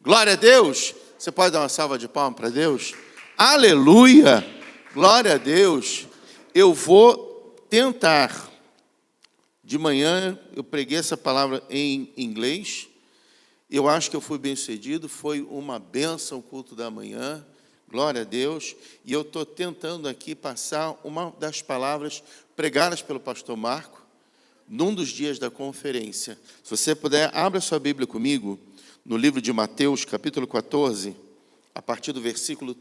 Glória a Deus. Você pode dar uma salva de palmas para Deus? Aleluia. Glória a Deus. Eu vou tentar. De manhã eu preguei essa palavra em inglês. Eu acho que eu fui bem sucedido. Foi uma bênção o culto da manhã. Glória a Deus. E eu estou tentando aqui passar uma das palavras pregadas pelo pastor Marco num dos dias da conferência. Se você puder, abra sua Bíblia comigo no livro de Mateus, capítulo 14, a partir do versículo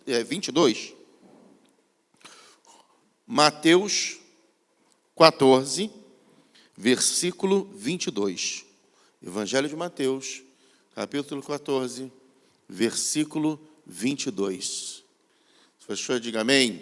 22. Mateus 14, versículo 22. Evangelho de Mateus, capítulo 14, versículo 22. Se for, diga amém.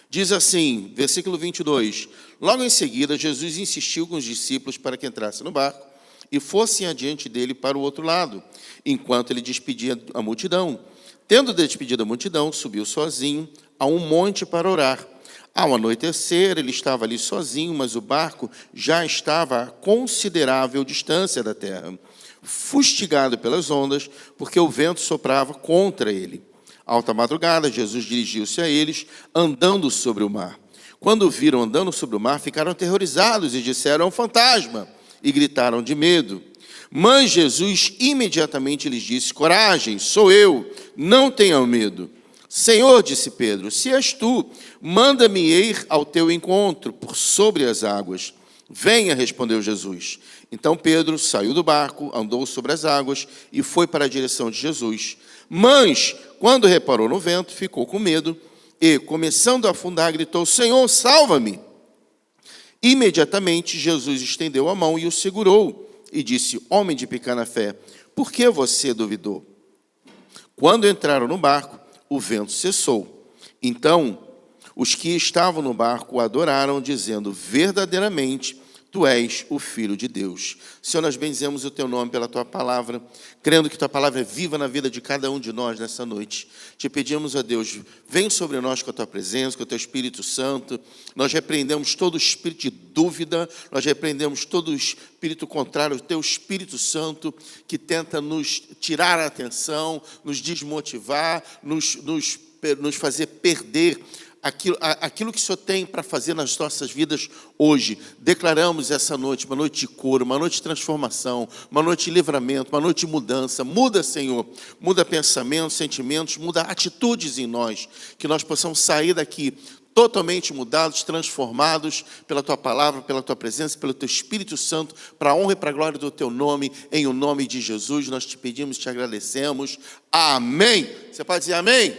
Diz assim, versículo 22. Logo em seguida, Jesus insistiu com os discípulos para que entrassem no barco e fossem adiante dele para o outro lado, enquanto ele despedia a multidão. Tendo despedido a multidão, subiu sozinho a um monte para orar. Ao anoitecer, ele estava ali sozinho, mas o barco já estava a considerável distância da terra, fustigado pelas ondas, porque o vento soprava contra ele. Alta madrugada, Jesus dirigiu-se a eles, andando sobre o mar. Quando o viram andando sobre o mar, ficaram aterrorizados e disseram: é um fantasma, e gritaram de medo. Mas Jesus imediatamente lhes disse: coragem, sou eu, não tenham medo. Senhor, disse Pedro, se és tu, manda-me ir ao teu encontro por sobre as águas. Venha, respondeu Jesus. Então Pedro saiu do barco, andou sobre as águas e foi para a direção de Jesus. Mas, quando reparou no vento, ficou com medo e, começando a afundar, gritou: Senhor, salva-me! Imediatamente, Jesus estendeu a mão e o segurou e disse: homem de pequena fé, por que você duvidou? Quando entraram no barco, o vento cessou. Então, os que estavam no barco o adoraram, dizendo: verdadeiramente, tu és o Filho de Deus. Senhor, nós bendizemos o teu nome pela tua palavra, crendo que tua palavra é viva na vida de cada um de nós nessa noite. Te pedimos a Deus, vem sobre nós com a tua presença, com o teu Espírito Santo. Nós repreendemos todo espírito de dúvida, nós repreendemos todo espírito contrário, o teu Espírito Santo, que tenta nos tirar a atenção, nos desmotivar, nos fazer perder aquilo que o Senhor tem para fazer nas nossas vidas hoje. Declaramos essa noite uma noite de cura, uma noite de transformação, uma noite de livramento, uma noite de mudança. Muda, Senhor, muda pensamentos, sentimentos, muda atitudes em nós, que nós possamos sair daqui totalmente mudados, transformados pela Tua palavra, pela Tua presença, pelo Teu Espírito Santo, para a honra e para a glória do Teu nome, em o nome de Jesus, nós te pedimos, te agradecemos. Amém. Você pode dizer amém?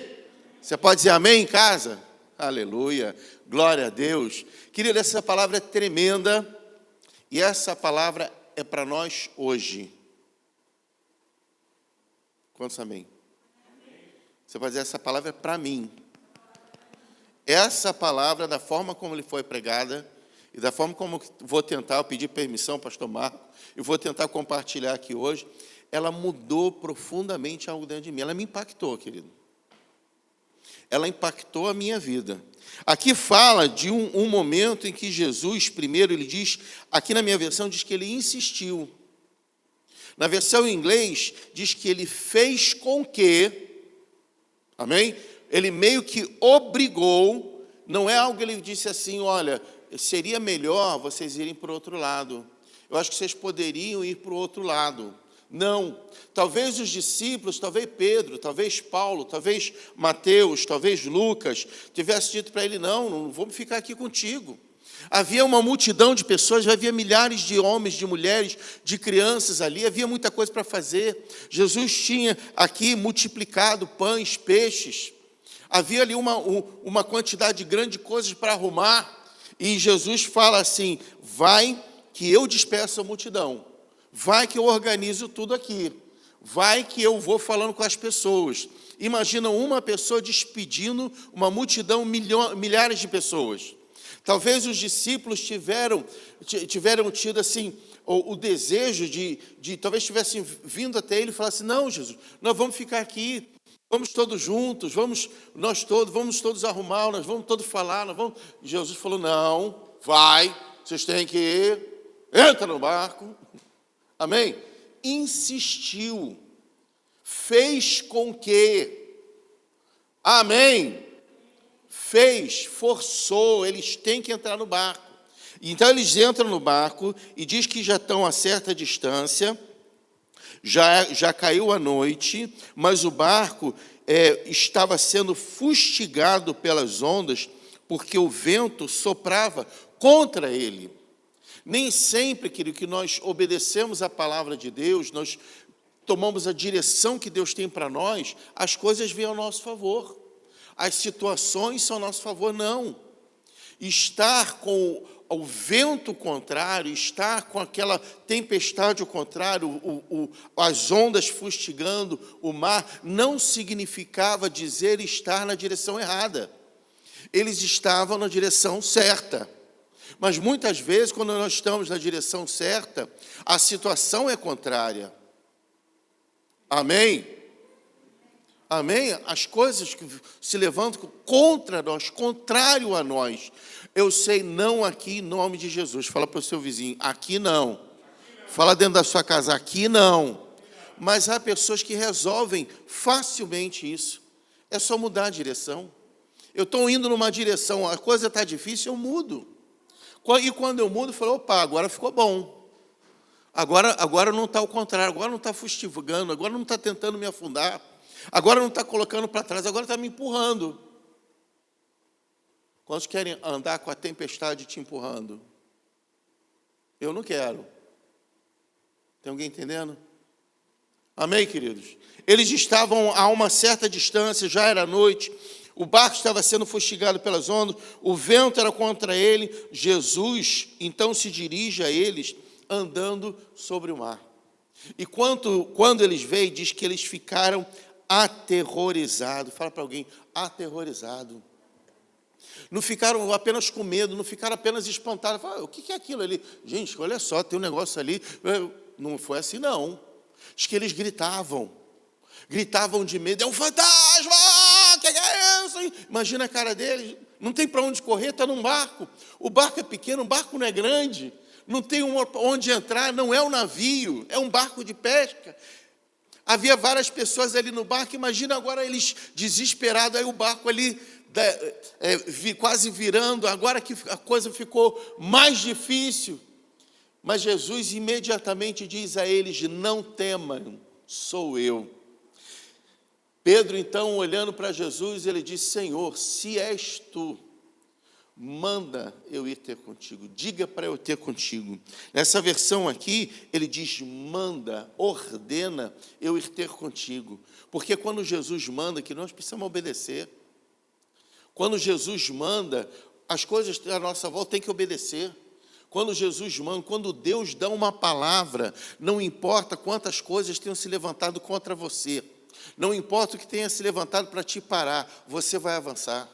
Você pode dizer amém em casa? Aleluia, glória a Deus. Querido, essa palavra é tremenda e essa palavra é para nós hoje. Quantos amém? Você vai dizer, essa palavra é para mim. Essa palavra, da forma como ele foi pregada e da forma como vou tentar, eu pedi permissão, pastor Marco, e vou tentar compartilhar aqui hoje, ela mudou profundamente algo dentro de mim. Ela me impactou, querido. Ela impactou a minha vida. Aqui fala de um momento em que Jesus, primeiro, ele diz, aqui na minha versão, diz que ele insistiu. Na versão em inglês, diz que ele fez com que, amém? Ele meio que obrigou, não é algo que ele disse assim, olha, seria melhor vocês irem para o outro lado. Eu acho que vocês poderiam ir para o outro lado. Não, talvez os discípulos, talvez Pedro, talvez Paulo, talvez Mateus, talvez Lucas, tivesse dito para ele, não vamos ficar aqui contigo. Havia uma multidão de pessoas, havia milhares de homens, de mulheres, de crianças ali, havia muita coisa para fazer. Jesus tinha aqui multiplicado pães, peixes, havia ali uma quantidade grande de coisas para arrumar, e Jesus fala assim, vai que eu despeço a multidão. Vai que eu organizo tudo aqui. Vai que eu vou falando com as pessoas. Imagina uma pessoa despedindo uma multidão, milhares de pessoas. Talvez os discípulos tiveram tido assim, o desejo de talvez tivessem vindo até ele e falassem, não, Jesus, nós vamos ficar aqui, vamos todos juntos, vamos todos arrumar, nós vamos todos falar, Jesus falou, não, vai, vocês têm que ir, entra no barco. Amém? insistiu, fez com que, amém, fez, forçou, eles têm que entrar no barco. Então eles entram no barco e diz que já estão a certa distância, já caiu a noite, mas o barco estava sendo fustigado pelas ondas, porque o vento soprava contra ele. Nem sempre, querido, que nós obedecemos a palavra de Deus, nós tomamos a direção que Deus tem para nós, as coisas vêm ao nosso favor. As situações são ao nosso favor, não. Estar com o vento contrário, estar com aquela tempestade ao contrário, as ondas fustigando o mar, não significava dizer estar na direção errada. Eles estavam na direção certa. Mas muitas vezes, quando nós estamos na direção certa, a situação é contrária. Amém? Amém? As coisas que se levantam contra nós, contrário a nós. Eu sei não aqui em nome de Jesus. Fala para o seu vizinho, aqui não. Fala dentro da sua casa, aqui não. Mas há pessoas que resolvem facilmente isso. É só mudar a direção. Eu estou indo numa direção, a coisa está difícil, eu mudo. E quando eu mudo, eu falo, opa, agora ficou bom. Agora não está ao contrário, agora não está fustigando, agora não está tentando me afundar, agora não está colocando para trás, agora está me empurrando. Quantos querem andar com a tempestade te empurrando? Eu não quero. Tem alguém entendendo? Amém, queridos? Eles estavam a uma certa distância, já era noite, o barco estava sendo fustigado pelas ondas, o vento era contra ele. Jesus, então, se dirige a eles andando sobre o mar. E quando eles veem, diz que eles ficaram aterrorizados. Fala para alguém, aterrorizado. Não ficaram apenas com medo, não ficaram apenas espantados. Fala, o que é aquilo ali? Gente, olha só, tem um negócio ali. Não foi assim, não. Diz que eles gritavam de medo. É um fantasma! Que é isso? Imagina a cara deles. Não tem para onde correr, está num barco. O barco é pequeno, o barco não é grande. Não tem onde entrar, não é um navio, é um barco de pesca. Havia várias pessoas ali no barco, imagina agora eles desesperados, aí o barco ali quase virando, agora que a coisa ficou mais difícil. Mas Jesus imediatamente diz a eles, não temam, sou eu. Pedro, então, olhando para Jesus, ele disse, Senhor, se és tu, manda eu ir ter contigo, diga para eu ter contigo. Nessa versão aqui, ele diz, manda, ordena eu ir ter contigo. Porque quando Jesus manda, que nós precisamos obedecer. Quando Jesus manda, as coisas à nossa volta têm que obedecer. Quando Jesus manda, quando Deus dá uma palavra, não importa quantas coisas tenham se levantado contra você, não importa o que tenha se levantado para te parar, você vai avançar.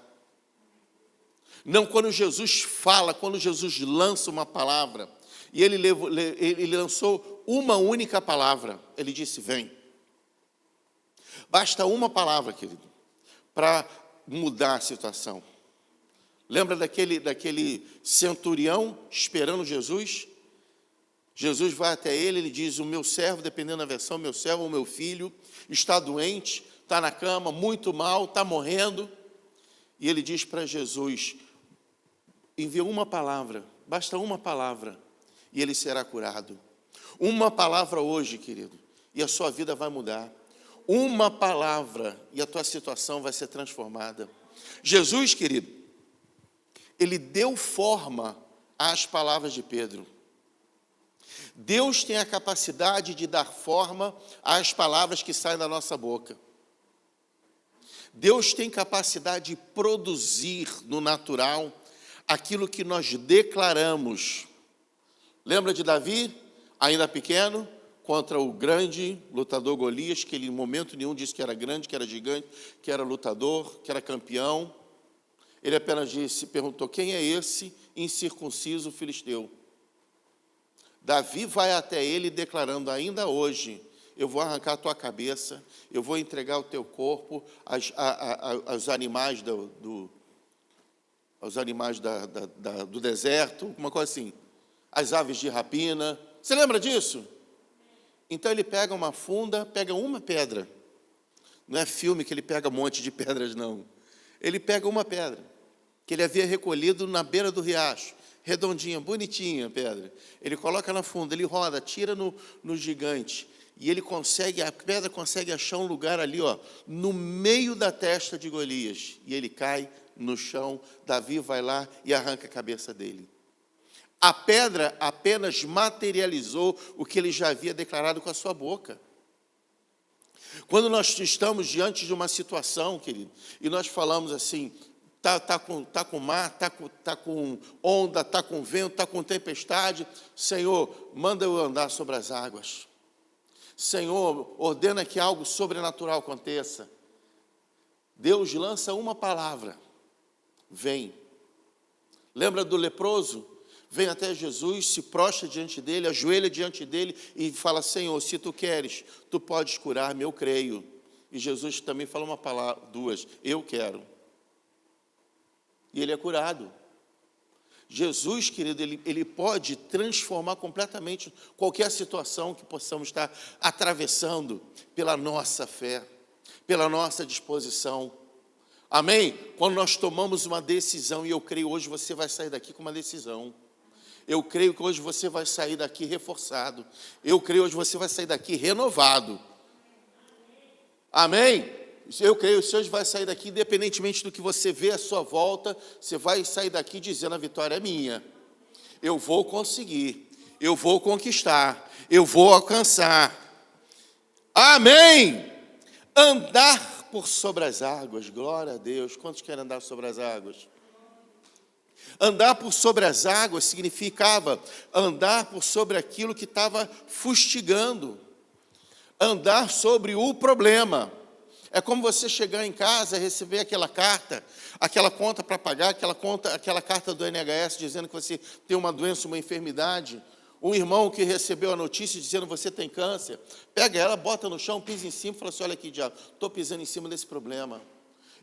Não, quando Jesus fala, quando Jesus lança uma palavra, e ele lançou uma única palavra, ele disse, vem. Basta uma palavra, querido, para mudar a situação. Lembra daquele centurião esperando Jesus? Jesus vai até ele diz, o meu servo, dependendo da versão, meu servo, o meu filho, está doente, está na cama, muito mal, está morrendo. E ele diz para Jesus, envia uma palavra, basta uma palavra, e ele será curado. Uma palavra hoje, querido, e a sua vida vai mudar. Uma palavra, e a tua situação vai ser transformada. Jesus, querido, ele deu forma às palavras de Pedro. Deus tem a capacidade de dar forma às palavras que saem da nossa boca. Deus tem capacidade de produzir no natural aquilo que nós declaramos. Lembra de Davi, ainda pequeno, contra o grande lutador Golias, que ele em momento nenhum disse que era grande, que era gigante, que era lutador, que era campeão. Ele apenas perguntou, quem é esse incircunciso filisteu? Davi vai até ele declarando, ainda hoje, eu vou arrancar a tua cabeça, eu vou entregar o teu corpo aos animais do deserto, uma coisa assim, as aves de rapina. Você lembra disso? Então ele pega uma funda, pega uma pedra. Não é filme que ele pega um monte de pedras, não. Ele pega uma pedra, que ele havia recolhido na beira do riacho, redondinha, bonitinha a pedra. Ele coloca na funda, ele roda, tira no gigante, e ele consegue, a pedra consegue achar um lugar ali, ó, no meio da testa de Golias. E ele cai no chão, Davi vai lá e arranca a cabeça dele. A pedra apenas materializou o que ele já havia declarado com a sua boca. Quando nós estamos diante de uma situação, querido, e nós falamos assim, tá com mar, tá com onda, tá com vento, tá com tempestade, Senhor, manda eu andar sobre as águas. Senhor, ordena que algo sobrenatural aconteça. Deus lança uma palavra, vem. Lembra do leproso? Vem até Jesus, se prostra diante dele, ajoelha diante dele e fala, Senhor, se tu queres, tu podes curar-me, eu creio. E Jesus também fala uma palavra, duas, eu quero. E ele é curado. Jesus, querido, ele pode transformar completamente qualquer situação que possamos estar atravessando pela nossa fé, pela nossa disposição. Amém? Quando nós tomamos uma decisão, e eu creio hoje você vai sair daqui com uma decisão. Eu creio que hoje você vai sair daqui reforçado. Eu creio que hoje você vai sair daqui renovado. Amém? Eu creio que hoje vai sair daqui, independentemente do que você vê à sua volta, você vai sair daqui dizendo, a vitória é minha. Eu vou conseguir, eu vou conquistar, eu vou alcançar. Amém! Andar por sobre as águas, glória a Deus. Quantos querem andar sobre as águas? Andar por sobre as águas significava andar por sobre aquilo que estava fustigando. Andar sobre o problema. É como você chegar em casa e receber aquela carta, aquela conta para pagar, aquela carta do NHS dizendo que você tem uma doença, uma enfermidade. Um irmão que recebeu a notícia dizendo que você tem câncer. Pega ela, bota no chão, pisa em cima e fala assim, olha aqui, diabo, estou pisando em cima desse problema.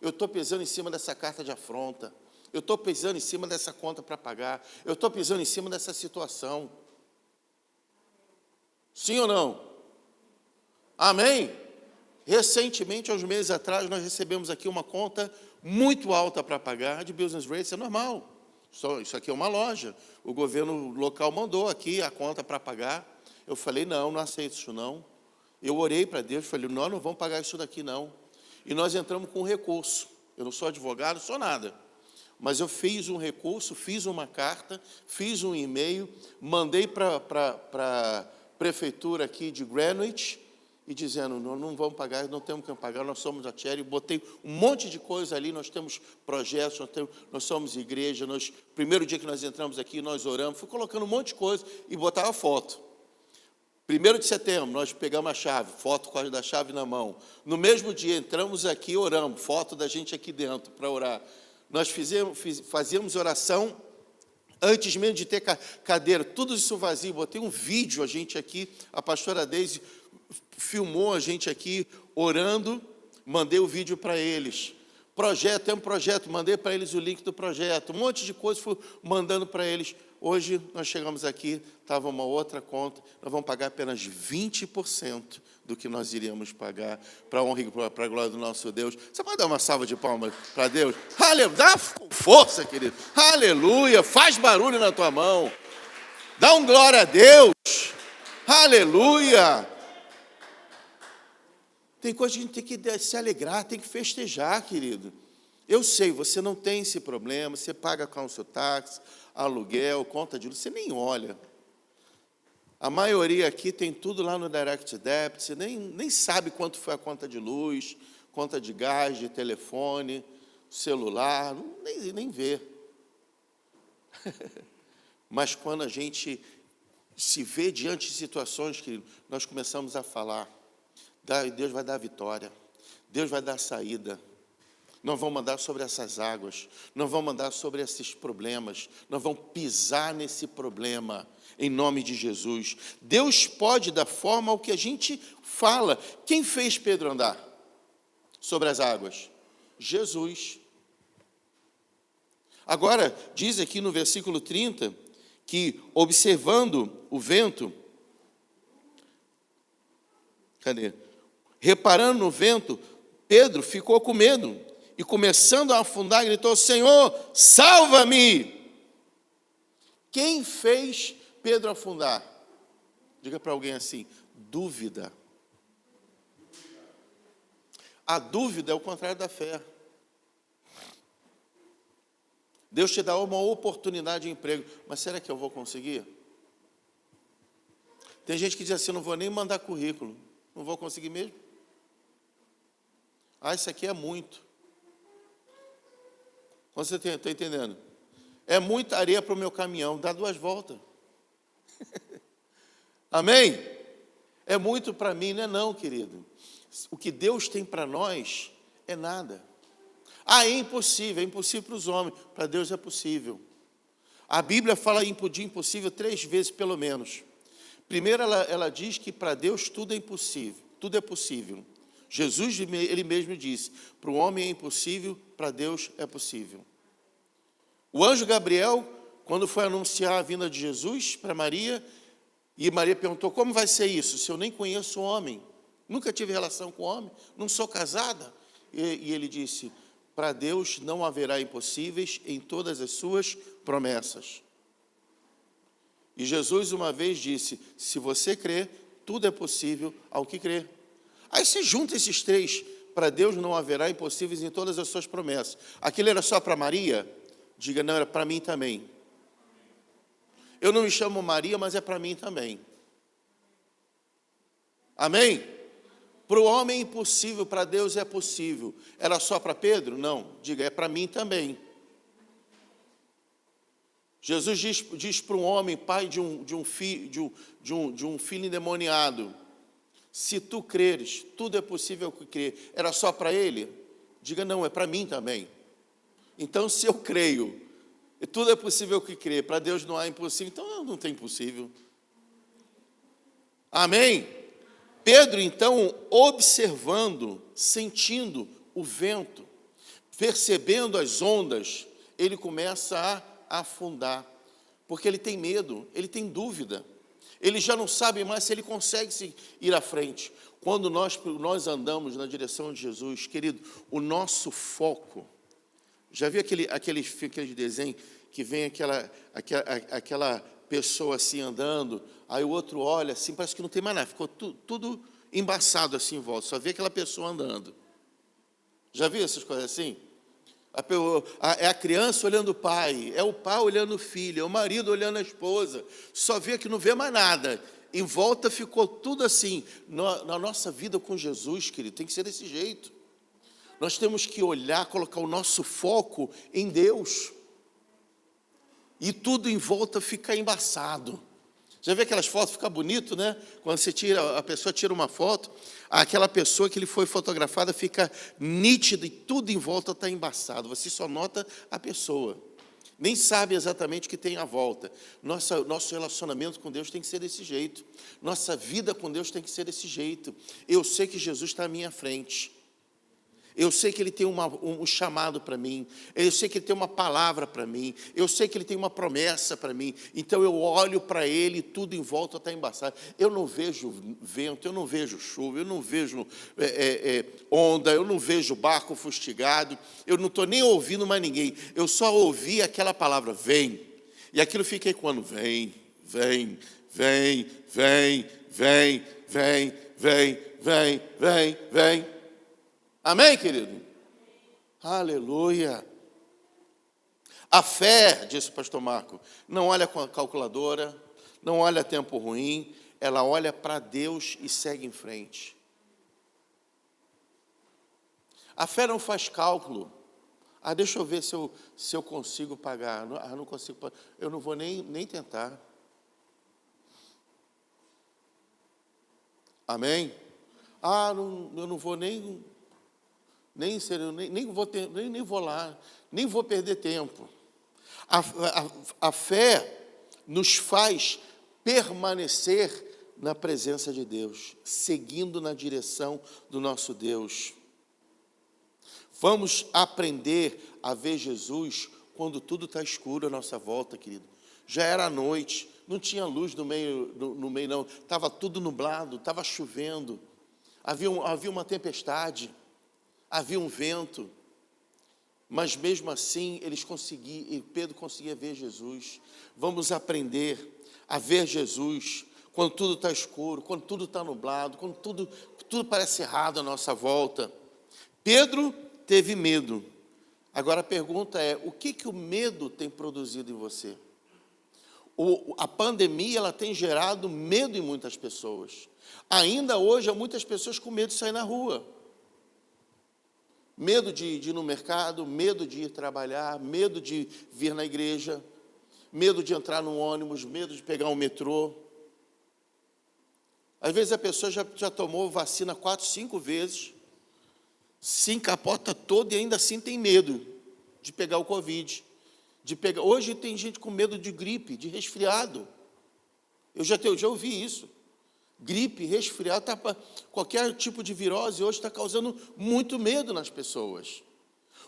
Eu estou pisando em cima dessa carta de afronta. Eu estou pisando em cima dessa conta para pagar. Eu estou pisando em cima dessa situação. Sim ou não? Amém? Recentemente, há uns meses atrás, nós recebemos aqui uma conta muito alta para pagar de business rates, é normal. Isso aqui é uma loja. O governo local mandou aqui a conta para pagar. Eu falei, não aceito isso não. Eu orei para Deus, falei, nós não vamos pagar isso daqui não. E nós entramos com um recurso. Eu não sou advogado, não sou nada. Mas eu fiz um recurso, fiz uma carta, fiz um e-mail, mandei para a prefeitura aqui de Greenwich, e dizendo, não vamos pagar, não temos que pagar, nós somos a Cherry, botei um monte de coisa ali, nós temos projetos, nós somos igreja, primeiro dia que nós entramos aqui, nós oramos, fui colocando um monte de coisa e botava foto. 1º de setembro, nós pegamos a chave, foto com a da chave na mão. No mesmo dia, entramos aqui, oramos, foto da gente aqui dentro para orar. Nós fazíamos oração antes mesmo de ter cadeira, tudo isso vazio. Botei um vídeo, a gente aqui, a pastora Deise filmou a gente aqui orando, mandei o vídeo para eles. Tem um projeto, mandei para eles o link do projeto, um monte de coisa, fui mandando para eles. Hoje nós chegamos aqui, estava uma outra conta, nós vamos pagar apenas 20% do que nós iríamos pagar para a honra e para a glória do nosso Deus. Você pode dar uma salva de palmas para Deus? Aleluia, dá força, querido. Aleluia, faz barulho na tua mão. Dá um glória a Deus. Aleluia. Tem coisa que a gente tem que se alegrar, tem que festejar, querido. Eu sei, você não tem esse problema, você paga com o seu táxi, aluguel, conta de luz, você nem olha. A maioria aqui tem tudo lá no Direct Debit, você nem sabe quanto foi a conta de luz, conta de gás, de telefone, celular, nem vê. Mas quando a gente se vê diante de situações que nós começamos a falar, Deus vai dar vitória, Deus vai dar saída. Nós vamos andar sobre essas águas, nós vamos andar sobre esses problemas, nós vamos pisar nesse problema, em nome de Jesus. Deus pode dar forma ao que a gente fala. Quem fez Pedro andar sobre as águas? Jesus. Agora, diz aqui no versículo 30, que observando o vento, Cadê? Reparando no vento, Pedro ficou com medo e, começando a afundar, gritou: Senhor, salva-me! Quem fez Pedro afundar? Diga para alguém assim: dúvida. A dúvida é o contrário da fé. Deus te dá uma oportunidade de emprego, mas será que eu vou conseguir? Tem gente que diz assim: não vou nem mandar currículo, não vou conseguir mesmo. Isso aqui é muito. Você está entendendo? É muita areia para o meu caminhão, dá 2 voltas. Amém? É muito para mim, não é não, querido. O que Deus tem para nós é nada. É impossível para os homens, para Deus é possível. A Bíblia fala de impossível 3 vezes, pelo menos. Primeiro, ela diz que para Deus tudo é impossível, tudo é possível. Jesus, ele mesmo disse: para o homem é impossível, para Deus é possível. O anjo Gabriel, quando foi anunciar a vinda de Jesus para Maria, e Maria perguntou: como vai ser isso, se eu nem conheço o homem? Nunca tive relação com homem, não sou casada. E ele disse: para Deus não haverá impossíveis em todas as suas promessas. E Jesus uma vez disse: se você crê, tudo é possível ao que crê. Aí se junta esses 3, para Deus não haverá impossíveis em todas as suas promessas. Aquilo era só para Maria? Diga: não, era para mim também. Eu não me chamo Maria, mas é para mim também. Amém? Para o homem é impossível, para Deus é possível. Era só para Pedro? Não. Diga: é para mim também. Jesus diz para um homem, pai de um filho endemoniado: se tu creres, tudo é possível que crer. Era só para ele? Diga: não, é para mim também. Então, se eu creio, e tudo é possível que crer, para Deus não há impossível, então não tem impossível. Amém? Pedro, então, observando, sentindo o vento, percebendo as ondas, ele começa a afundar, porque ele tem medo, ele tem dúvida. Ele já não sabe mais se ele consegue ir à frente. Quando nós andamos na direção de Jesus, querido, o nosso foco... Já viu aquele desenho que vem aquela pessoa assim andando, aí o outro olha assim, parece que não tem mais nada, ficou tudo embaçado assim em volta, só vê aquela pessoa andando. Já viu essas coisas assim? É a criança olhando o pai, é o pai olhando o filho, é o marido olhando a esposa, só vê que não vê mais nada. Em volta ficou tudo assim. Na nossa vida com Jesus, querido, tem que ser desse jeito. Nós temos que olhar, colocar o nosso foco em Deus. E tudo em volta fica embaçado. Já vê aquelas fotos, fica bonito, né? Quando a pessoa tira uma foto, aquela pessoa que ele foi fotografada fica nítida e tudo em volta está embaçado. Você só nota a pessoa. Nem sabe exatamente o que tem à volta. Nosso relacionamento com Deus tem que ser desse jeito. Nossa vida com Deus tem que ser desse jeito. Eu sei que Jesus está à minha frente. Eu sei que Ele tem um chamado para mim. Eu sei que Ele tem uma palavra para mim. Eu sei que Ele tem uma promessa para mim. Então eu olho para Ele e tudo em volta está embaçado. Eu não vejo vento, eu não vejo chuva, eu não vejo onda, eu não vejo barco fustigado. Eu não estou nem ouvindo mais ninguém. Eu só ouvi aquela palavra: vem. E aquilo fica ecoando: vem, vem, vem, vem, vem, vem, vem, vem, vem, vem. Amém, querido? Aleluia. A fé, disse o pastor Marco, não olha com a calculadora, não olha tempo ruim, ela olha para Deus e segue em frente. A fé não faz cálculo. Deixa eu ver se eu consigo pagar. Não consigo pagar. Eu não vou nem tentar. Amém? Eu não vou nem vou lá, nem vou perder tempo. A fé nos faz permanecer na presença de Deus, seguindo na direção do nosso Deus. Vamos aprender a ver Jesus quando tudo está escuro à nossa volta, querido. Já era noite, não tinha luz no meio não, estava tudo nublado, estava chovendo. havia uma tempestade, havia um vento, mas mesmo assim Pedro conseguia ver Jesus. Vamos aprender a ver Jesus quando tudo está escuro, quando tudo está nublado, quando tudo parece errado à nossa volta. Pedro teve medo. Agora a pergunta é, o que o medo tem produzido em você? A pandemia, ela tem gerado medo em muitas pessoas. Ainda hoje, há muitas pessoas com medo de sair na rua. Medo de ir no mercado, medo de ir trabalhar, medo de vir na igreja, medo de entrar no ônibus, medo de pegar um metrô. Às vezes a pessoa já tomou vacina 4, 5 vezes, se encapota todo e ainda assim tem medo de pegar o Covid. Hoje tem gente com medo de gripe, de resfriado. Eu já ouvi isso. Gripe, resfriado, qualquer tipo de virose hoje está causando muito medo nas pessoas.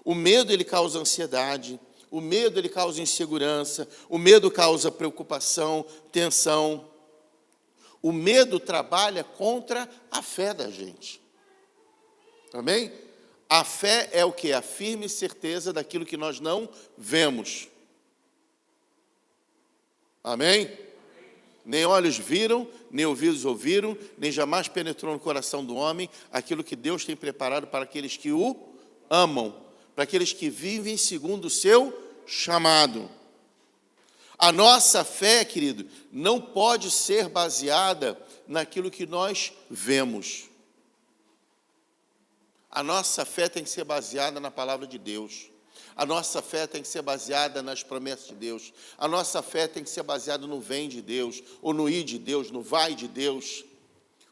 O medo, ele causa ansiedade, o medo, ele causa insegurança, o medo causa preocupação, tensão. O medo trabalha contra a fé da gente. Amém? A fé é o quê? A firme certeza daquilo que nós não vemos. Amém? Nem olhos viram, nem ouvidos ouviram, nem jamais penetrou no coração do homem aquilo que Deus tem preparado para aqueles que o amam, para aqueles que vivem segundo o seu chamado. A nossa fé, querido, não pode ser baseada naquilo que nós vemos. A nossa fé tem que ser baseada na palavra de Deus. A nossa fé tem que ser baseada nas promessas de Deus. A nossa fé tem que ser baseada no vem de Deus, ou no ir de Deus, no vai de Deus.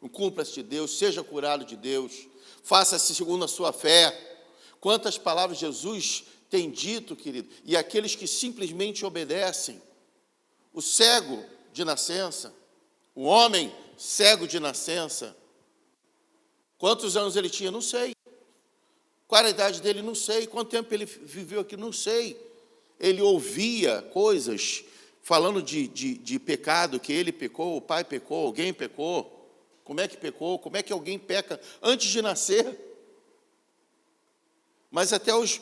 No cumpra-se de Deus, seja curado de Deus. Faça-se segundo a sua fé. Quantas palavras Jesus tem dito, querido, e aqueles que simplesmente obedecem. O cego de nascença, o homem cego de nascença. Quantos anos ele tinha? Não sei. Qual era a idade dele? Não sei. Quanto tempo ele viveu aqui? Não sei. Ele ouvia coisas falando de pecado, que ele pecou, o pai pecou, alguém pecou. Como é que pecou? Como é que alguém peca antes de nascer? Mas até os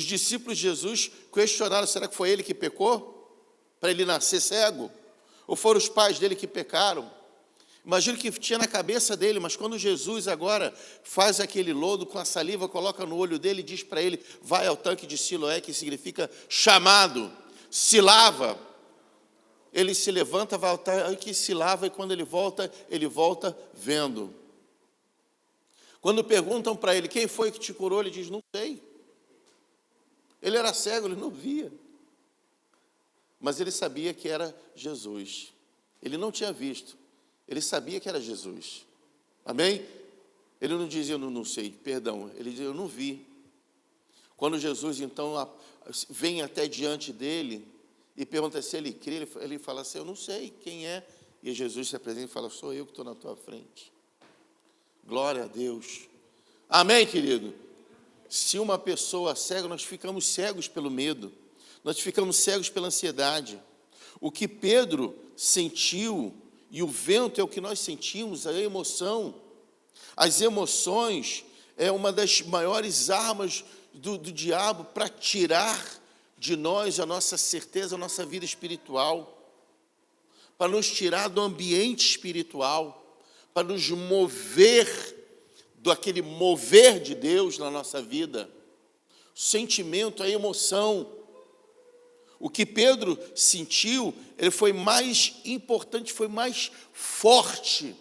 discípulos de Jesus questionaram, será que foi ele que pecou? Para ele nascer cego? Ou foram os pais dele que pecaram? Imagina o que tinha na cabeça dele, mas quando Jesus agora faz aquele lodo com a saliva, coloca no olho dele e diz para ele, vai ao tanque de Siloé, que significa chamado, se lava. Ele se levanta, vai ao tanque, se lava, e quando ele volta vendo. Quando perguntam para ele, quem foi que te curou? Ele diz, não sei. Ele era cego, ele não via. Mas ele sabia que era Jesus. Ele não tinha visto. Ele sabia que era Jesus. Amém? Ele não dizia, eu não sei, perdão. Ele dizia, eu não vi. Quando Jesus, então, vem até diante dele e pergunta se ele crê, ele fala assim, eu não sei quem é. E Jesus se apresenta e fala, sou eu que estou na tua frente. Glória a Deus. Amém, querido? Se uma pessoa cega, nós ficamos cegos pelo medo. Nós ficamos cegos pela ansiedade. O que Pedro sentiu, e o vento é o que nós sentimos, a emoção. As emoções é uma das maiores armas do diabo para tirar de nós a nossa certeza, a nossa vida espiritual, para nos tirar do ambiente espiritual, para nos mover daquele mover de Deus na nossa vida. O sentimento, a emoção. O que Pedro sentiu, ele foi mais importante, foi mais forte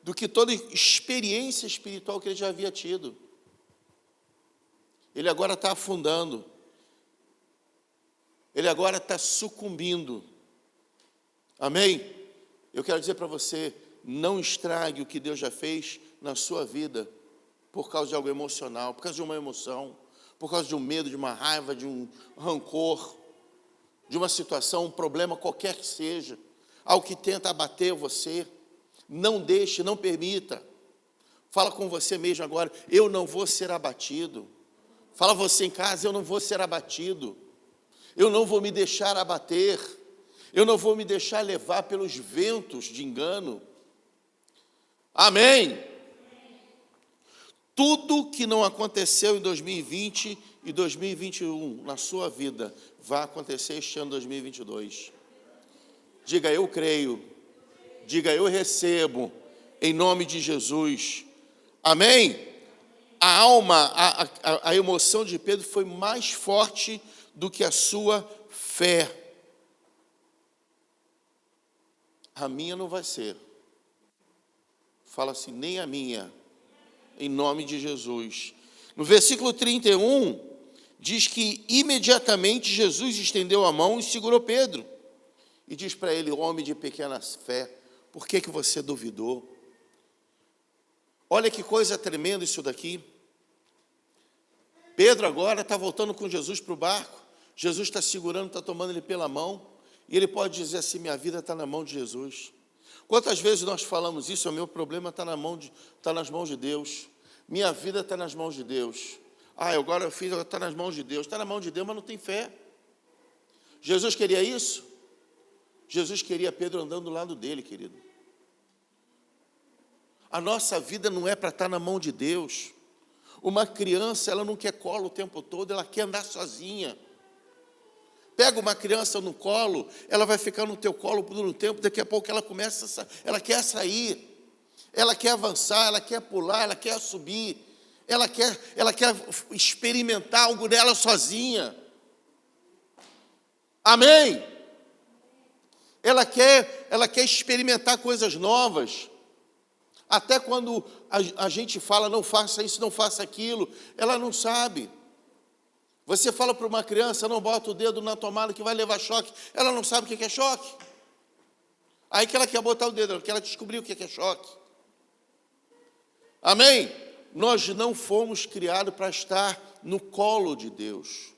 do que toda experiência espiritual que ele já havia tido. Ele agora está afundando. Ele agora está sucumbindo. Amém? Eu quero dizer para você, não estrague o que Deus já fez na sua vida por causa de algo emocional, por causa de uma emoção, por causa de um medo, de uma raiva, de um rancor, de uma situação, um problema qualquer que seja, algo que tenta abater você. Não deixe, não permita. Fala com você mesmo agora, eu não vou ser abatido. Fala você em casa, eu não vou ser abatido. Eu não vou me deixar abater. Eu não vou me deixar levar pelos ventos de engano. Amém. Tudo que não aconteceu em 2020 e 2021 na sua vida vai acontecer este ano 2022. Diga, eu creio. Diga, eu recebo, em nome de Jesus. Amém? A alma, a emoção de Pedro foi mais forte do que a sua fé. A minha não vai ser. Fala assim, nem a minha, em nome de Jesus. No versículo 31, diz que imediatamente Jesus estendeu a mão e segurou Pedro. E diz para ele, homem de pequena fé, por que você duvidou? Olha que coisa tremenda isso daqui. Pedro agora está voltando com Jesus para o barco. Jesus está segurando, está tomando ele pela mão. E ele pode dizer assim, minha vida está na mão de Jesus. Quantas vezes nós falamos isso? O meu problema está nas mãos de Deus. Minha vida está nas mãos de Deus. Agora está nas mãos de Deus. Está na mão de Deus, mas não tem fé. Jesus queria isso? Jesus queria Pedro andando do lado dele, querido. A nossa vida não é para estar na mão de Deus. Uma criança, ela não quer colo o tempo todo, ela quer andar sozinha. Pega uma criança no colo, ela vai ficar no teu colo por um tempo, daqui a pouco ela ela quer sair, ela quer avançar, ela quer pular, ela quer subir, ela quer experimentar algo dela sozinha. Amém? Ela quer experimentar coisas novas. Até quando a gente fala, não faça isso, não faça aquilo, ela não sabe. Você fala para uma criança, não bota o dedo na tomada que vai levar choque, ela não sabe o que é choque. Aí que ela quer botar o dedo, ela quer descobrir o que é choque. Amém? Nós não fomos criados para estar no colo de Deus.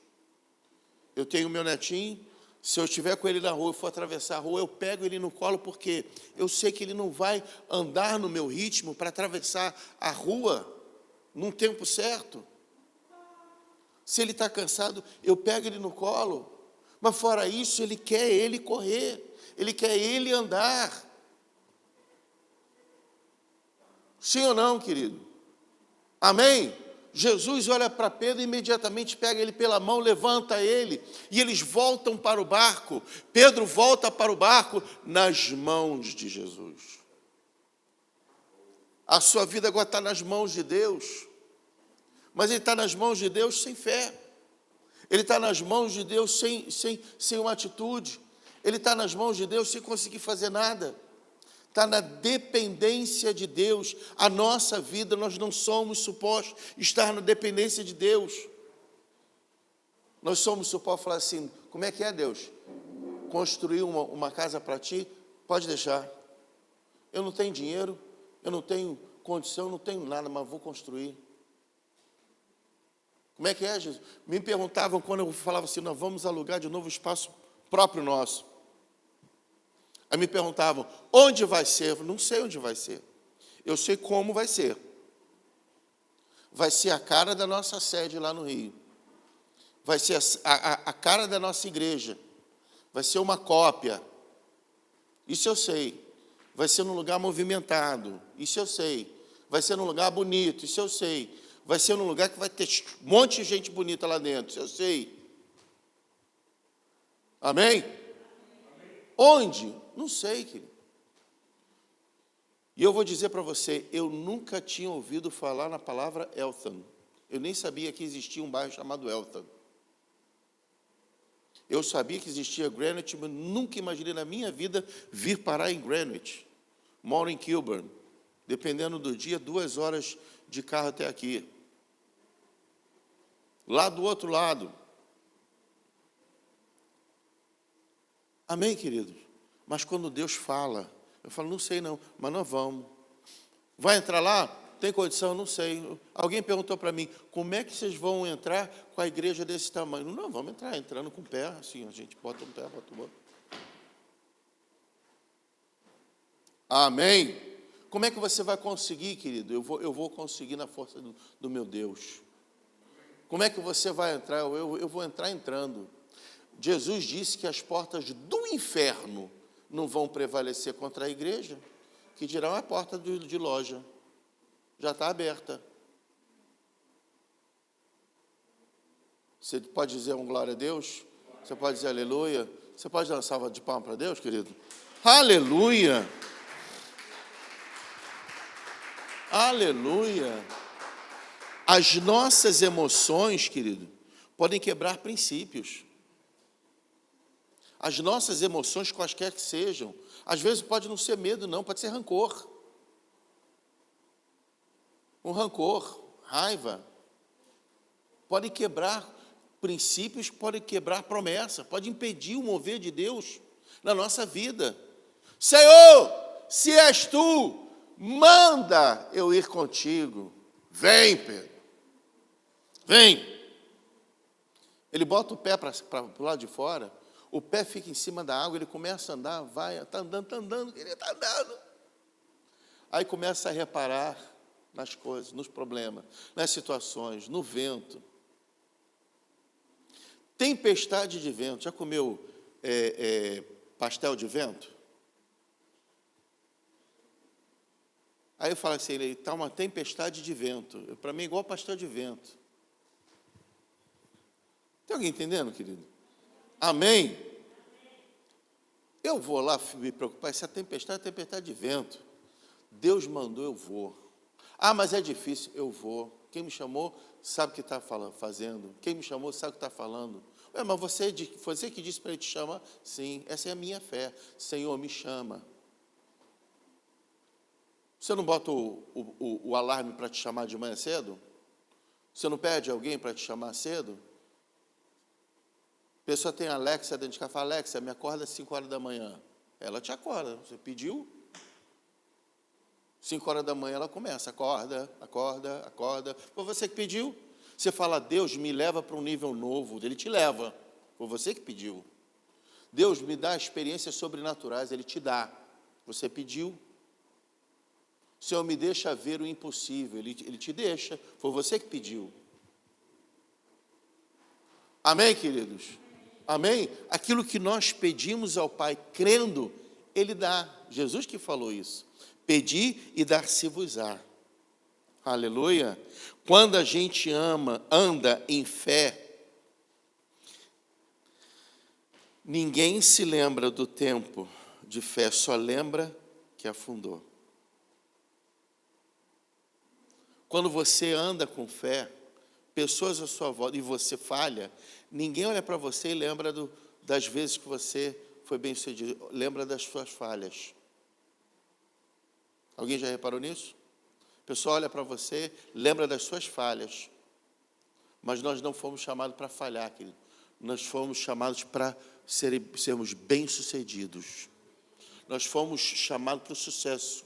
Eu tenho meu netinho, se eu estiver com ele na rua e for atravessar a rua, eu pego ele no colo, porque eu sei que ele não vai andar no meu ritmo para atravessar a rua num tempo certo. Se ele está cansado, eu pego ele no colo. Mas fora isso, ele quer ele correr. Ele quer ele andar. Sim ou não, querido? Amém? Jesus olha para Pedro e imediatamente pega ele pela mão, levanta ele. E eles voltam para o barco. Pedro volta para o barco nas mãos de Jesus. A sua vida agora está nas mãos de Deus. Mas ele está nas mãos de Deus sem fé. Ele está nas mãos de Deus sem uma atitude. Ele está nas mãos de Deus sem conseguir fazer nada. Está na dependência de Deus. A nossa vida, nós não somos supostos estar na dependência de Deus. Nós somos supostos falar assim, como é que é, Deus? Construir uma casa para ti? Pode deixar. Eu não tenho dinheiro, eu não tenho condição, eu não tenho nada, mas vou construir. Como é que é, Jesus? Me perguntavam quando eu falava assim, nós vamos alugar de novo espaço próprio nosso. Aí me perguntavam, onde vai ser? Eu não sei onde vai ser. Eu sei como vai ser. Vai ser a cara da nossa sede lá no Rio. Vai ser a cara da nossa igreja. Vai ser uma cópia. Isso eu sei. Vai ser num lugar movimentado. Isso eu sei. Vai ser num lugar bonito. Isso eu sei. Vai ser num lugar que vai ter um monte de gente bonita lá dentro, isso eu sei. Amém? Onde? Não sei, querido. E eu vou dizer para você, eu nunca tinha ouvido falar na palavra Eltham. Eu nem sabia que existia um bairro chamado Eltham. Eu sabia que existia Greenwich, mas nunca imaginei na minha vida vir parar em Greenwich. Moro em Kilburn. Dependendo do dia, 2 horas de carro até aqui. Lá do outro lado. Amém, queridos? Mas quando Deus fala, eu falo, não sei não, mas nós vamos. Vai entrar lá? Tem condição? Não sei. Alguém perguntou para mim, como é que vocês vão entrar com a igreja desse tamanho? Não, vamos entrar, entrando com o pé, assim, a gente bota um pé, bota o outro. Amém? Como é que você vai conseguir, querido? Eu vou conseguir na força do meu Deus. Como é que você vai entrar? Eu vou entrar entrando. Jesus disse que as portas do inferno não vão prevalecer contra a igreja, que dirão a porta de loja. Já está aberta. Você pode dizer um glória a Deus? Você pode dizer aleluia? Você pode dar uma salva de palmas para Deus, querido? Aleluia! Aleluia! As nossas emoções, querido, podem quebrar princípios. As nossas emoções, quaisquer que sejam, às vezes pode não ser medo, não, pode ser rancor. Um rancor, raiva, pode quebrar princípios, pode quebrar promessa, pode impedir o mover de Deus na nossa vida. Senhor, se és tu, manda eu ir contigo. Vem, Pedro. Vem. Ele bota o pé para o lado de fora, o pé fica em cima da água, ele começa a andar, vai, está andando, ele está andando. Aí começa a reparar nas coisas, nos problemas, nas situações, no vento. Tempestade de vento. Já comeu pastel de vento? Aí eu falo assim, está uma tempestade de vento. Para mim é igual pastel de vento. Tem alguém entendendo, querido? Amém? Eu vou lá me preocupar, se a tempestade é tempestade de vento. Deus mandou, eu vou. Ah, mas é difícil, eu vou. Quem me chamou sabe o que está fazendo. Quem me chamou sabe o que está falando. Ué, mas você que disse para ele te chamar? Sim, essa é a minha fé. Senhor, me chama. Você não bota o alarme para te chamar de manhã cedo? Você não pede alguém para te chamar cedo? A pessoa tem a Alexa dentro de casa, fala, Alexa, me acorda às 5 horas da manhã. Ela te acorda, você pediu? 5 horas da manhã ela começa, acorda. Foi você que pediu? Você fala, Deus me leva para um nível novo, Ele te leva, foi você que pediu. Deus me dá experiências sobrenaturais, Ele te dá, você pediu. Senhor, me deixa ver o impossível, Ele te deixa, foi você que pediu. Amém, queridos? Amém? Aquilo que nós pedimos ao Pai, crendo, Ele dá. Jesus que falou isso. Pedi e dar-se-vos-á. Aleluia. Quando a gente anda em fé, ninguém se lembra do tempo de fé, só lembra que afundou. Quando você anda com fé, pessoas à sua volta, e você falha, ninguém olha para você e lembra das vezes que você foi bem sucedido, lembra das suas falhas. Alguém já reparou nisso? A pessoa olha para você, lembra das suas falhas. Mas nós não fomos chamados para falhar, querido. Nós fomos chamados para sermos bem-sucedidos. Nós fomos chamados para o sucesso.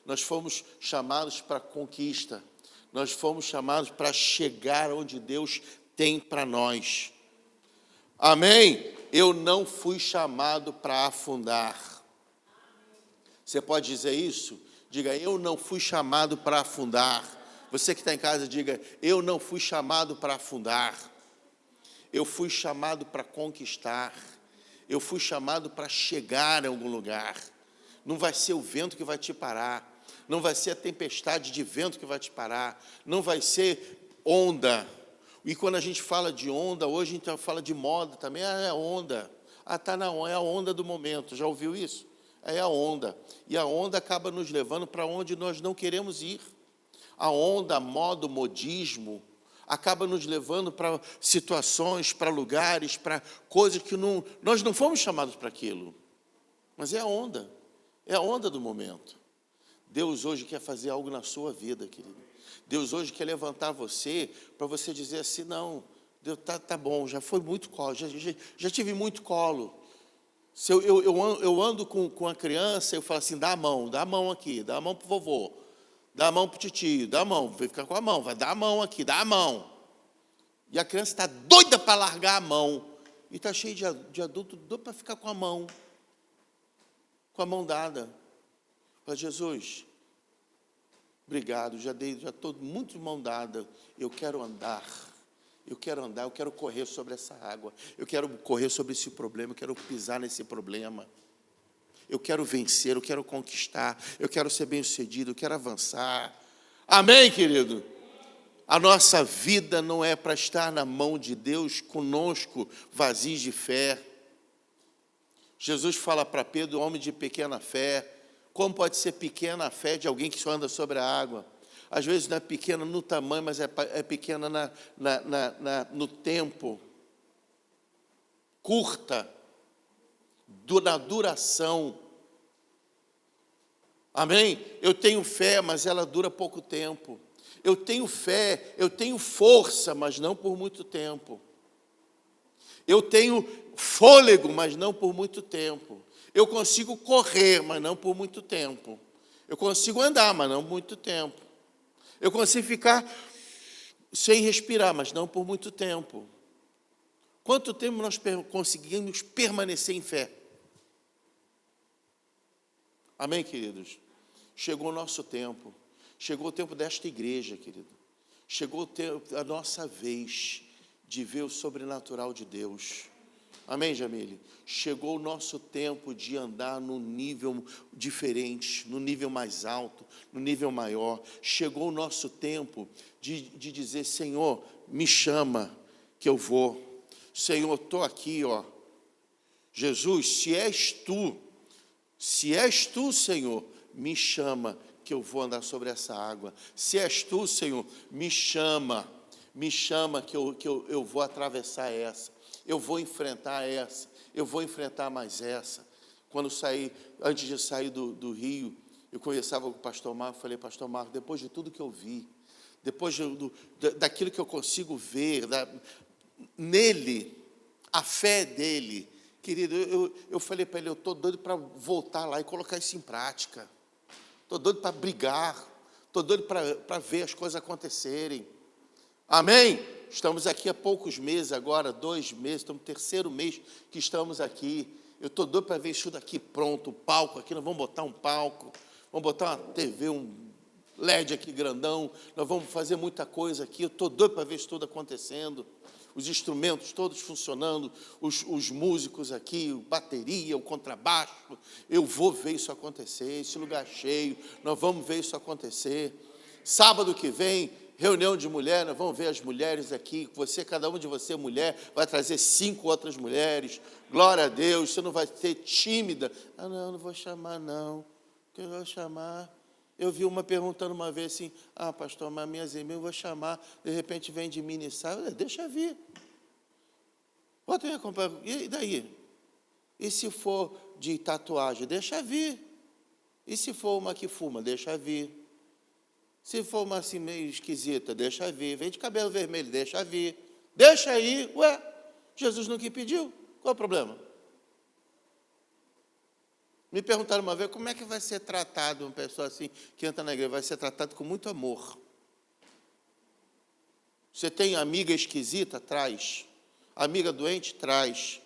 Nós fomos chamados para a conquista. Nós fomos chamados para chegar onde Deus tem para nós. Amém? Eu não fui chamado para afundar. Você pode dizer isso? Diga, eu não fui chamado para afundar. Você que está em casa, diga, eu não fui chamado para afundar. Eu fui chamado para conquistar. Eu fui chamado para chegar em algum lugar. Não vai ser o vento que vai te parar. Não vai ser a tempestade de vento que vai te parar. Não vai ser onda. E quando a gente fala de onda, hoje a gente fala de moda também. Ah, é onda. Ah, está na onda, é a onda do momento. Já ouviu isso? É a onda. E a onda acaba nos levando para onde nós não queremos ir. A onda, a moda, o modismo, acaba nos levando para situações, para lugares, para coisas que nós não fomos chamados para aquilo. Mas é a onda do momento. Deus hoje quer fazer algo na sua vida, querido. Deus hoje quer levantar você, para você dizer assim, não, Deus, tá bom, já foi muito colo, já tive muito colo. Se eu ando com a criança, eu falo assim, dá a mão aqui, dá a mão para o vovô, dá a mão para o titio, dá a mão, vai ficar com a mão, vai dar a mão aqui, dá a mão. E a criança está doida para largar a mão. E está cheio de adulto doido para ficar com a mão dada. Fala, Jesus, obrigado, já estou muito de mão dada, eu quero andar, eu quero correr sobre essa água, eu quero correr sobre esse problema, eu quero pisar nesse problema, eu quero vencer, eu quero conquistar, eu quero ser bem-sucedido, eu quero avançar. Amém, querido? A nossa vida não é para estar na mão de Deus conosco, vazios de fé. Jesus fala para Pedro, homem de pequena fé. Como pode ser pequena a fé de alguém que só anda sobre a água? Às vezes não é pequena no tamanho, mas é pequena no tempo. Curta, na duração. Amém? Eu tenho fé, mas ela dura pouco tempo. Eu tenho fé, eu tenho força, mas não por muito tempo. Eu tenho fôlego, mas não por muito tempo. Eu consigo correr, mas não por muito tempo. Eu consigo andar, mas não por muito tempo. Eu consigo ficar sem respirar, mas não por muito tempo. Quanto tempo nós conseguimos permanecer em fé? Amém, queridos? Chegou o nosso tempo. Chegou o tempo desta igreja, querido. Chegou o tempo, a nossa vez de ver o sobrenatural de Deus. Amém, Jamile? Chegou o nosso tempo de andar num nível diferente, no nível mais alto, no nível maior. Chegou o nosso tempo de dizer, Senhor, me chama, que eu vou. Senhor, estou aqui, ó. Jesus, se és tu, Senhor, me chama, que eu vou andar sobre essa água. Se és tu, Senhor, me chama que eu vou atravessar essa. Eu vou enfrentar essa, eu vou enfrentar mais essa. Antes de sair do Rio, eu conversava com o pastor Marco, falei, pastor Marco, depois de tudo que eu vi, depois daquilo que eu consigo ver, nele, a fé dele, querido, eu falei para ele, eu estou doido para voltar lá e colocar isso em prática. Estou doido para brigar, estou doido para ver as coisas acontecerem. Amém? Estamos aqui há poucos meses agora, 2 meses, estamos no 3º mês que estamos aqui. Eu estou doido para ver isso daqui pronto, o palco aqui, nós vamos botar um palco, vamos botar uma TV, um LED aqui grandão, nós vamos fazer muita coisa aqui, eu estou doido para ver isso tudo acontecendo. Os instrumentos todos funcionando, os músicos aqui, bateria, o contrabaixo, eu vou ver isso acontecer, esse lugar cheio, nós vamos ver isso acontecer. Sábado que vem, reunião de mulheres, nós vamos ver as mulheres aqui, cada uma de você, mulher, vai trazer 5 outras mulheres, glória a Deus, você não vai ser tímida. Não vou chamar não, que eu vou chamar. Eu vi uma perguntando uma vez assim, pastor, mas minhas irmãs eu vou chamar, de repente vem de ministrar, deixa vir. Bota minha companhia, e daí? E se for de tatuagem, deixa vir. E se for uma que fuma, deixa vir. Se for uma assim meio esquisita, deixa vir. Vem de cabelo vermelho, deixa vir. Deixa aí. Jesus não que pediu. Qual é o problema? Me perguntaram uma vez, como é que vai ser tratado uma pessoa assim, que entra na igreja? Vai ser tratado com muito amor. Você tem amiga esquisita? Traz. Amiga doente? Traz.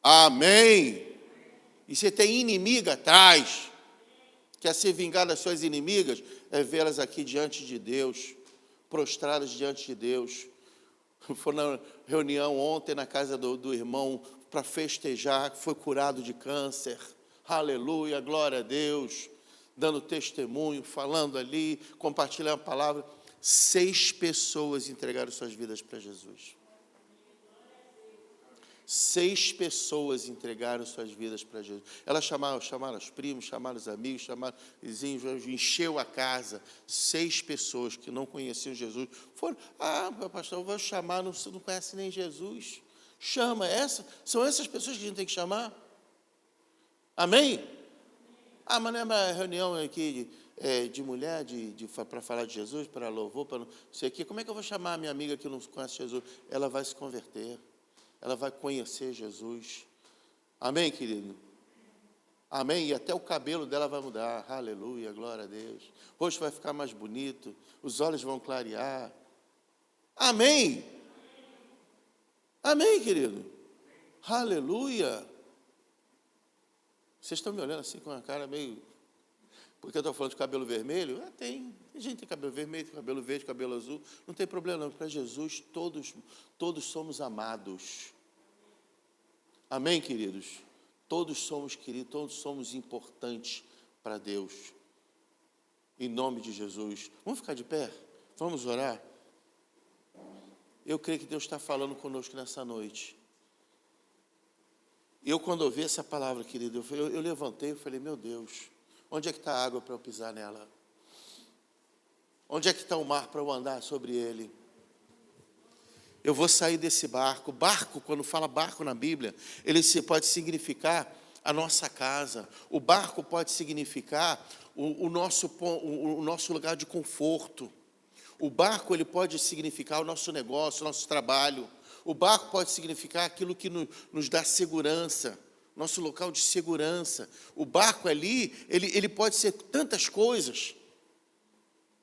Amém. E você tem inimiga? Traz. Quer se vingar das suas inimigas? É vê-las aqui diante de Deus, prostradas diante de Deus. Foi na reunião ontem na casa do irmão para festejar, que foi curado de câncer. Aleluia, glória a Deus. Dando testemunho, falando ali, compartilhando a palavra. 6 pessoas entregaram suas vidas para Jesus. 6 pessoas entregaram suas vidas para Jesus. Elas chamaram os primos, chamaram os amigos, chamaram os vizinhos, encheu a casa. 6 pessoas que não conheciam Jesus foram. Pastor, eu vou chamar, não conhece nem Jesus. Chama, são essas pessoas que a gente tem que chamar. Amém? Mas não é uma reunião aqui de mulher, para falar de Jesus, para louvor, para não sei o quê. Como é que eu vou chamar a minha amiga que não conhece Jesus? Ela vai se converter. Ela vai conhecer Jesus. Amém, querido? Amém? E até o cabelo dela vai mudar. Aleluia, glória a Deus. O rosto vai ficar mais bonito. Os olhos vão clarear. Amém? Amém, querido? Aleluia. Vocês estão me olhando assim com a cara meio... Porque eu estou falando de cabelo vermelho? Tem gente que tem cabelo vermelho, tem cabelo verde, cabelo azul. Não tem problema não. Para Jesus, todos somos amados. Amém, queridos? Todos somos queridos, todos somos importantes para Deus. em nome de Jesus. Vamos ficar de pé? Vamos orar? Eu creio que Deus está falando conosco nessa noite. Eu, quando ouvi essa palavra, querido, eu levantei e falei, meu Deus, onde é que está a água para eu pisar nela? Onde é que está o mar para eu andar sobre ele? Eu vou sair desse barco. Barco, quando fala barco na Bíblia, ele pode significar a nossa casa. O barco pode significar o nosso lugar de conforto. O barco, ele pode significar o nosso negócio, o nosso trabalho. O barco pode significar aquilo que nos dá segurança, nosso local de segurança. O barco ali, ele pode ser tantas coisas.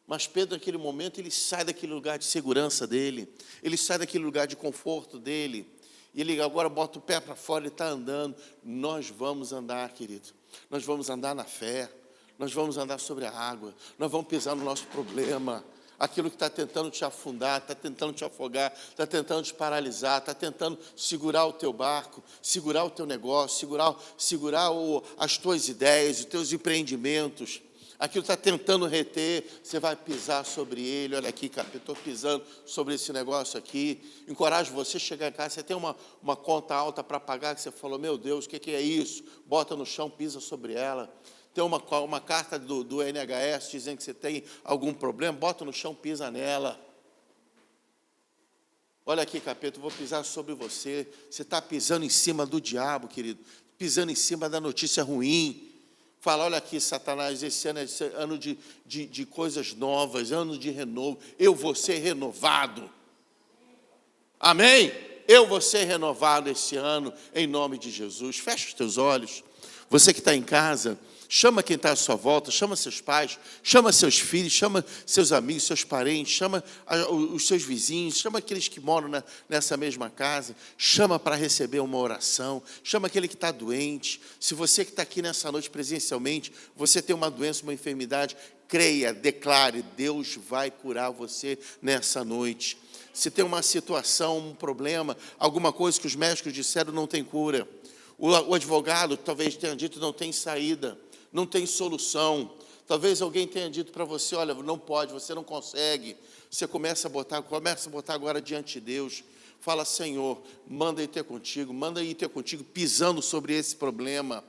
Mas Pedro, naquele momento, ele sai daquele lugar de segurança dele. Ele sai daquele lugar de conforto dele. E ele agora bota o pé para fora e está andando. Nós vamos andar, querido. Nós vamos andar na fé. Nós vamos andar sobre a água. Nós vamos pisar no nosso problema. Aquilo que está tentando te afundar, está tentando te afogar, está tentando te paralisar, está tentando segurar o teu barco, segurar o teu negócio, segurar as tuas ideias, os teus empreendimentos. Aquilo está tentando reter, você vai pisar sobre ele. Olha aqui, cara, eu estou pisando sobre esse negócio aqui. Encorajo você a chegar em casa, você tem uma conta alta para pagar, que você falou, meu Deus, o que é isso? Bota no chão, pisa sobre ela. Tem uma carta do NHS dizendo que você tem algum problema, bota no chão, pisa nela. Olha aqui, capeta, eu vou pisar sobre você. Você está pisando em cima do diabo, querido, pisando em cima da notícia ruim. Fala, olha aqui, Satanás, esse ano é ano de coisas novas, ano de renovo. Eu vou ser renovado. Amém? Eu vou ser renovado esse ano, em nome de Jesus. Fecha os teus olhos. Você que está em casa, chama quem está à sua volta, chama seus pais, chama seus filhos, chama seus amigos, seus parentes, chama os seus vizinhos, chama aqueles que moram nessa mesma casa, chama para receber uma oração, chama aquele que está doente. Se você que está aqui nessa noite presencialmente, você tem uma doença, uma enfermidade, creia, declare, Deus vai curar você nessa noite. Se tem uma situação, um problema, alguma coisa que os médicos disseram não tem cura, o advogado talvez tenha dito não tem saída, não tem solução. Talvez alguém tenha dito para você, olha, não pode, você não consegue. Você começa a botar agora diante de Deus. Fala, Senhor, manda ir ter contigo, pisando sobre esse problema.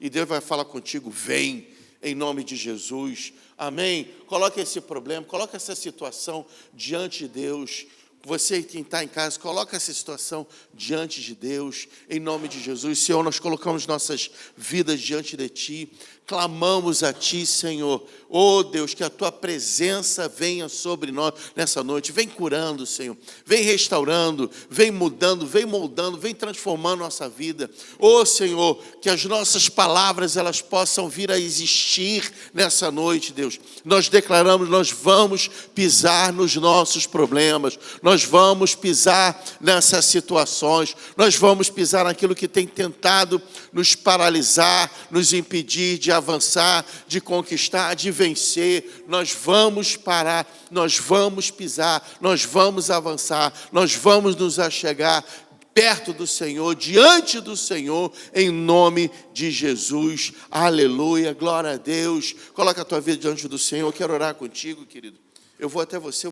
E Deus vai falar contigo, vem, em nome de Jesus. Amém? Coloque esse problema, coloque essa situação diante de Deus. Você que está em casa, coloca essa situação diante de Deus, em nome de Jesus. Senhor, nós colocamos nossas vidas diante de Ti, clamamos a Ti, Senhor. Oh Deus, que a Tua presença venha sobre nós nessa noite. Vem curando, Senhor, vem restaurando, vem mudando, vem moldando, vem transformando nossa vida. Oh Senhor, que as nossas palavras elas possam vir a existir nessa noite, Deus. Nós declaramos, nós vamos pisar nos nossos problemas, nós vamos pisar nessas situações, nós vamos pisar naquilo que tem tentado nos paralisar, nos impedir de avançar, de conquistar, de vencer. Nós vamos parar, nós vamos pisar, nós vamos avançar, nós vamos nos achegar perto do Senhor, diante do Senhor, em nome de Jesus. Aleluia, glória a Deus. Coloca a tua vida diante do Senhor. Eu quero orar contigo, querido. Eu vou até você.